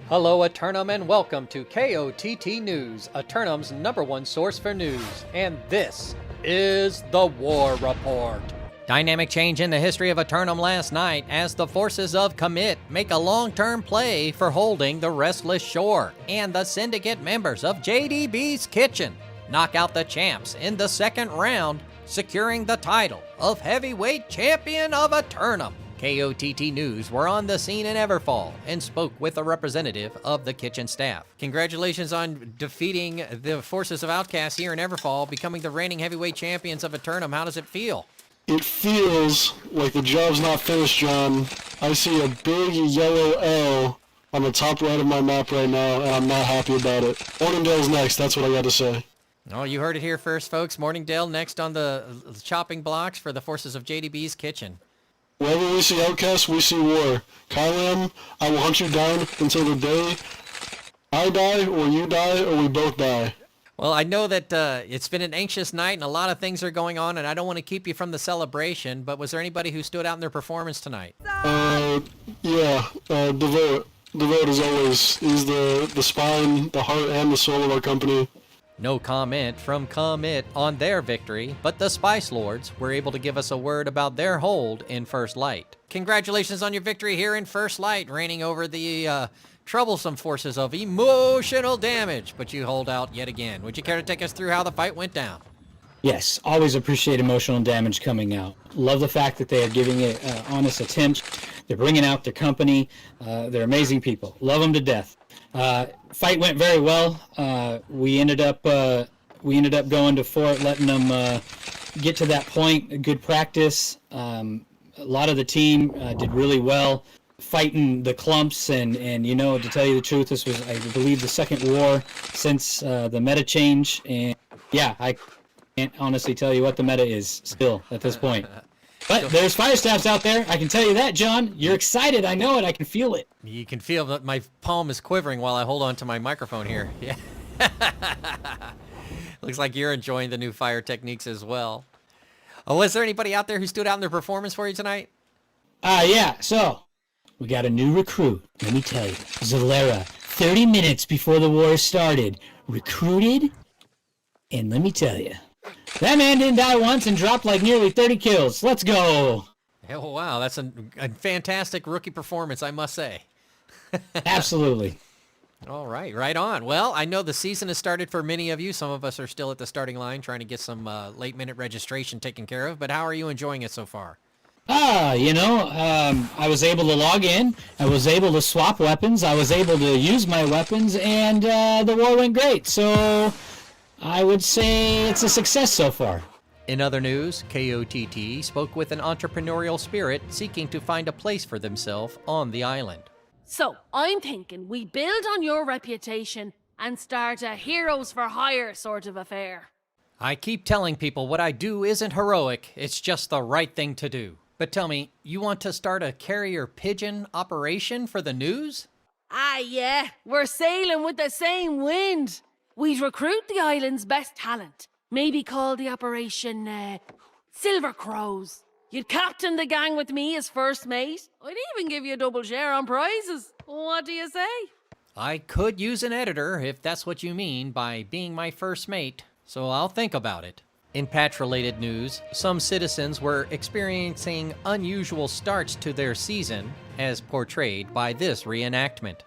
Hello Eternum and welcome to KOTT News, Eternum's #1 source for news, and this is the War Report. Dynamic change in the history of Eternum last night as the forces of KOTT make a long-term play for holding the Restless Shore, and the Syndicate members of JDB's Kitchen knock out the champs in the second round, securing the title of Heavyweight Champion of Eternum. KOTT News were on the scene in Everfall and spoke with a representative of the kitchen staff. Congratulations on defeating the forces of Outcast here in Everfall, becoming the reigning heavyweight champions of Eternum. How does it feel? It feels like the job's not finished, John. I see a big yellow L on the top right of my map right now, and I'm not happy about it. Morningdale's next, that's what I got to say. Oh, you heard it here first, folks. Morningdale next on the chopping blocks for the forces of JDB's Kitchen. Wherever we see Outcast, we see war. Kylam, I will hunt you down until the day I die, or you die, or we both die. Well, I know that it's been an anxious night and a lot of things are going on, and I don't want to keep you from the celebration, but was there anybody who stood out in their performance tonight? Devote. Devote, as always, is the spine, the heart, and the soul of our company. No comment from KOTT on their victory, but the Spice Lords were able to give us a word about their hold in First Light. Congratulations on your victory here in First Light, reigning over the troublesome forces of emotional damage, but you hold out yet again. Would you care to take us through how the fight went down? Yes, always appreciate emotional damage coming out. Love the fact that they are giving it honest attempts. They're bringing out their company. They're amazing people. Love them to death. Fight went very well. We ended up going to fort, letting them get to that point. Good practice. A lot of the team did really well, fighting the clumps. And you know, to tell you the truth, this was, I believe, the second war since the meta change. And yeah, I can't honestly tell you what the meta is still at this point. But there's fire staffs out there. I can tell you that, John. You're excited. I know it. I can feel it. You can feel that my palm is quivering while I hold on to my microphone here. Yeah. Looks like you're enjoying the new fire techniques as well. Oh, was there anybody out there who stood out in their performance for you tonight? Yeah. So we got a new recruit. Let me tell you. Zalera, 30 minutes before the war started, recruited. And let me tell you, that man didn't die once and dropped like nearly 30 kills. Let's go. Oh, wow. That's a fantastic rookie performance, I must say. Absolutely. All right. Right on. Well, I know the season has started for many of you. Some of us are still at the starting line trying to get some late-minute registration taken care of. But how are you enjoying it so far? I was able to log in. I was able to swap weapons. I was able to use my weapons. And the war went great. So I would say it's a success so far. In other news, KOTT spoke with an entrepreneurial spirit seeking to find a place for themselves on the island. So, I'm thinking we build on your reputation and start a heroes for hire sort of affair. I keep telling people what I do isn't heroic, it's just the right thing to do. But tell me, you want to start a carrier pigeon operation for the news? Yeah, we're sailing with the same wind. We'd recruit the island's best talent. Maybe call the operation, Silver Crows. You'd captain the gang with me as first mate. I'd even give you a double share on prizes. What do you say? I could use an editor if that's what you mean by being my first mate, so I'll think about it. In patch-related news, some citizens were experiencing unusual starts to their season, as portrayed by this reenactment.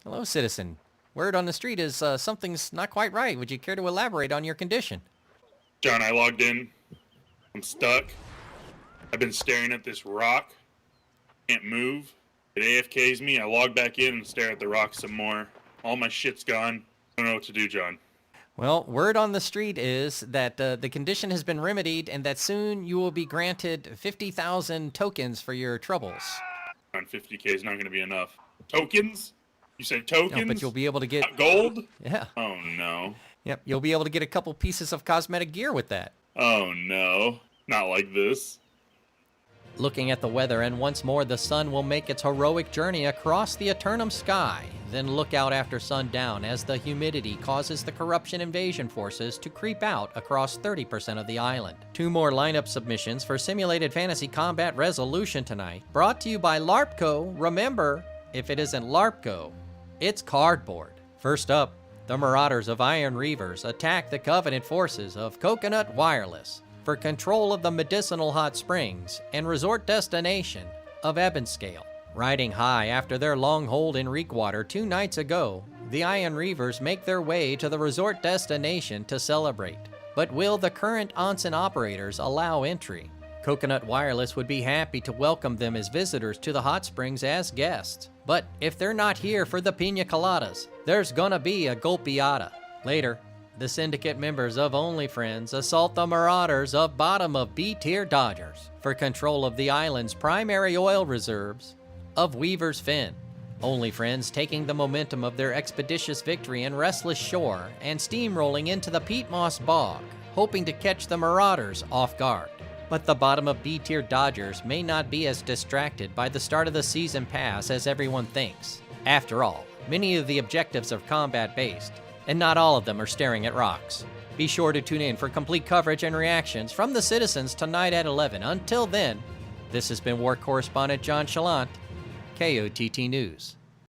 Hello, citizen. Word on the street is something's not quite right. Would you care to elaborate on your condition? John, I logged in. I'm stuck. I've been staring at this rock. Can't move. It AFKs me. I log back in and stare at the rock some more. All my shit's gone. I don't know what to do, John. Well, word on the street is that the condition has been remedied and that soon you will be granted 50,000 tokens for your troubles. On 50K is not going to be enough. Tokens? You said tokens? No, but you'll be able to get... gold? Yeah. Oh, no. Yep, you'll be able to get a couple pieces of cosmetic gear with that. Oh, no. Not like this. Looking at the weather, and once more the sun will make its heroic journey across the Eternum sky. Then look out after sundown as the humidity causes the corruption invasion forces to creep out across 30% of the island. 2 more lineup submissions for Simulated Fantasy Combat Resolution tonight. Brought to you by LARPco. Remember, if it isn't LARPco, it's cardboard. First up, the Marauders of Iron Reavers attack the Covenant forces of Coconut Wireless for control of the medicinal hot springs and resort destination of Ebonscale. Riding high after their long hold in Reekwater 2 nights ago, the Iron Reavers make their way to the resort destination to celebrate. But will the current onsen operators allow entry? Coconut Wireless would be happy to welcome them as visitors to the hot springs as guests. But if they're not here for the pina coladas, there's gonna be a golpeada. Later, the syndicate members of Only Friends assault the Marauders of Bottom of B-tier Dodgers for control of the island's primary oil reserves of Weaver's Fin. Only Friends taking the momentum of their expeditious victory in Restless Shore and steamrolling into the Peat Moss Bog, hoping to catch the Marauders off guard. But the Bottom of B-tier Dodgers may not be as distracted by the start of the season pass as everyone thinks. After all, many of the objectives are combat-based, and not all of them are staring at rocks. Be sure to tune in for complete coverage and reactions from the citizens tonight at 11. Until then, this has been War Correspondent JChalant, KOTT News.